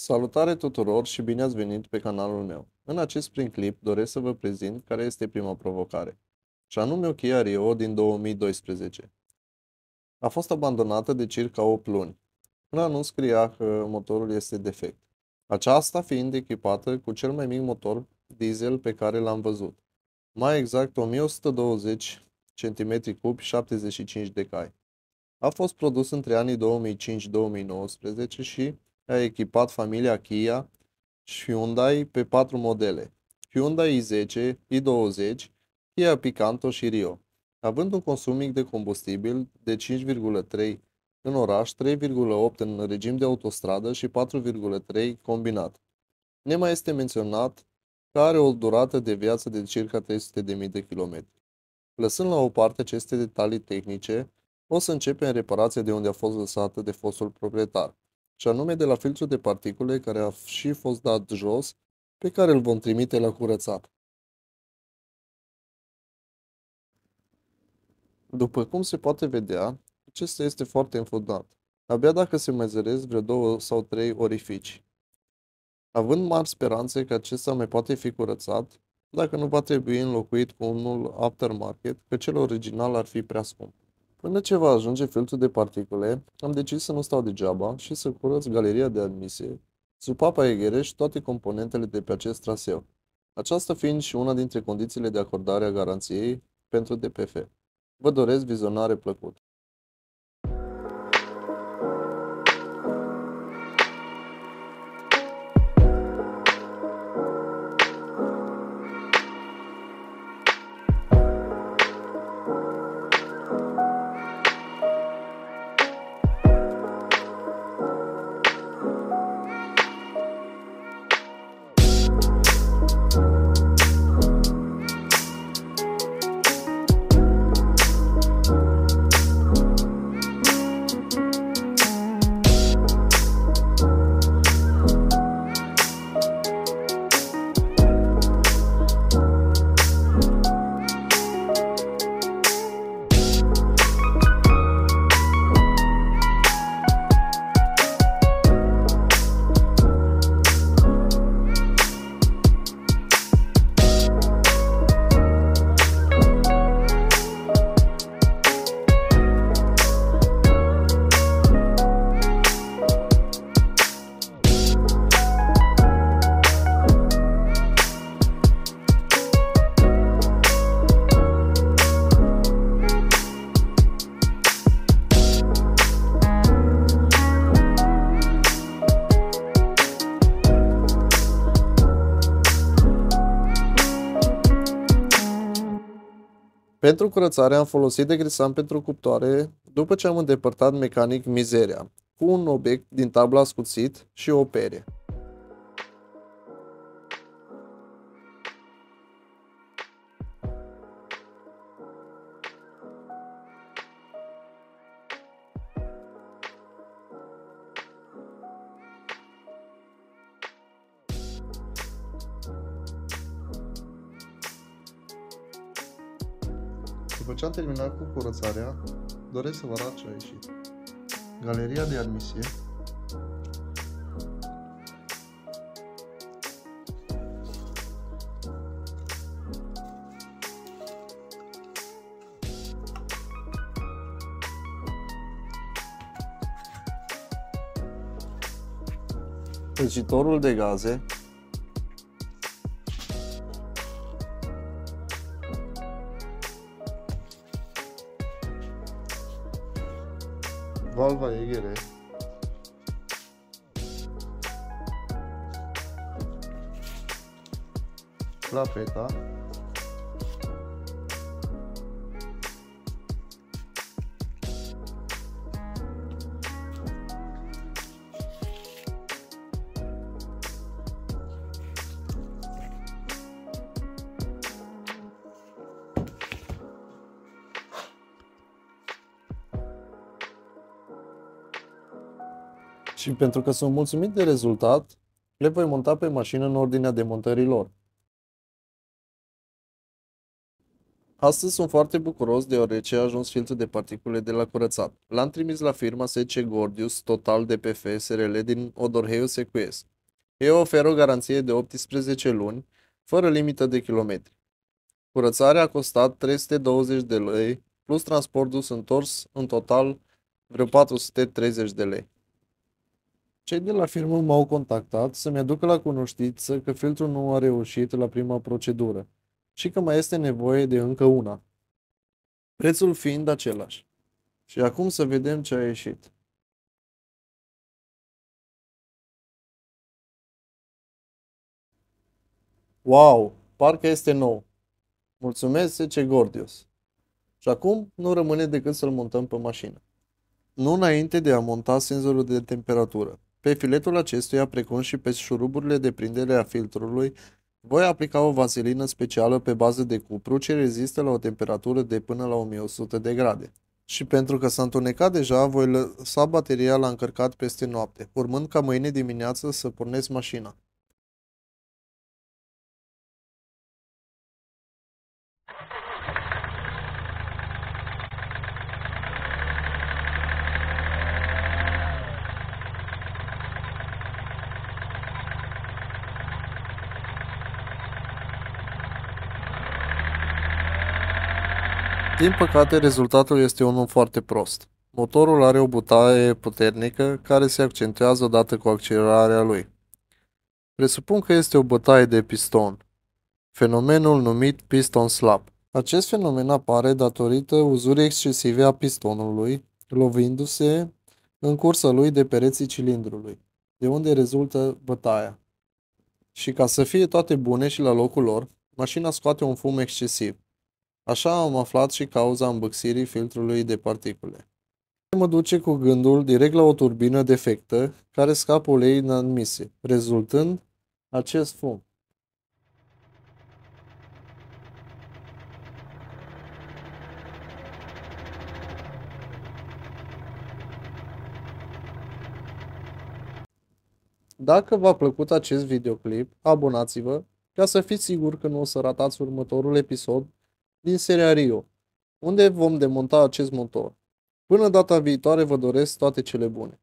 Salutare tuturor și bine ați venit pe canalul meu. În acest prim clip doresc să vă prezint care este prima provocare, și anume o Kia Rio din 2012. A fost abandonată de circa 8 luni. În anunț scria că motorul este defect, aceasta fiind echipată cu cel mai mic motor diesel pe care l-am văzut, mai exact 1120 cm3 75 de cai. A fost produs între anii 2005-2019 și a echipat familia Kia și Hyundai pe 4 modele: Hyundai i10, i20, Kia Picanto și Rio, având un consum mic de combustibil de 5,3 în oraș, 3,8 în regim de autostradă și 4,3 combinat. Nemai este menționat că are o durată de viață de circa 300.000 de kilometri. Lăsând la o parte aceste detalii tehnice, o să începem reparația de unde a fost lăsată de fostul proprietar, și anume de la filtrul de particule care a și fost dat jos, pe care îl vom trimite la curățat. După cum se poate vedea, acesta este foarte înfundat, abia dacă se mai zăresc vreo 2 sau 3 orificii. Având mari speranțe că acesta mai poate fi curățat, dacă nu va trebui înlocuit cu unul aftermarket, că cel original ar fi prea scump. Până ce va ajunge filtrul de particule, am decis să nu stau degeaba și să curăț galeria de admisie, supapa eghere și toate componentele de pe acest traseu, aceasta fiind și una dintre condițiile de acordare a garanției pentru DPF. Vă doresc vizionare plăcută! Pentru curățare am folosit degresant pentru cuptoare, după ce am îndepărtat mecanic mizeria, cu un obiect din tabla ascuțit și o perie. După ce am terminat cu curățarea, doresc să vă arăt ce a ieșit. Galeria de admisie, prăjitorul de gaze, valva eghere, clapeta, și pentru că sunt mulțumit de rezultat, le voi monta pe mașină în ordinea demontării lor. Astăzi sunt foarte bucuros deoarece a ajuns filtrul de particule de la curățat. L-am trimis la firma SC Gordius Total DPF SRL din Odorheiu Secuiesc. Ei oferă o garanție de 18 luni, fără limită de kilometri. Curățarea a costat 320 de lei, plus transport dus întors, în total vreo 430 de lei. Cei de la firmă m-au contactat să-mi aducă la cunoștință că filtrul nu a reușit la prima procedură și că mai este nevoie de încă una, prețul fiind același. Și acum să vedem ce a ieșit. Wow, parcă este nou. Mulțumesc, zice Gordios. Și acum nu rămâne decât să-l montăm pe mașină. Nu înainte de a monta senzorul de temperatură. Pe filetul acestuia, precum și pe șuruburile de prindere a filtrului, voi aplica o vaselină specială pe bază de cupru ce rezistă la o temperatură de până la 1100 de grade. Și pentru că s-a întunecat deja, voi lăsa bateria la încărcat peste noapte, urmând ca mâine dimineață să pornesc mașina. Din păcate, rezultatul este unul foarte prost. Motorul are o bătaie puternică care se accentuează odată cu accelerarea lui. Presupun că este o bătaie de piston, fenomenul numit piston slap. Acest fenomen apare datorită uzurii excesive a pistonului, lovindu-se în cursa lui de pereții cilindrului, de unde rezultă bătaia. Și ca să fie toate bune și la locul lor, mașina scoate un fum excesiv. Așa am aflat și cauza îmbâxirii filtrului de particule. Mă duce cu gândul direct la o turbină defectă care scapă ulei inadmise, rezultând acest fum. Dacă v-a plăcut acest videoclip, abonați-vă ca să fiți siguri că nu o să ratați următorul episod din seria Rio, unde vom demonta acest motor. Până data viitoare vă doresc toate cele bune.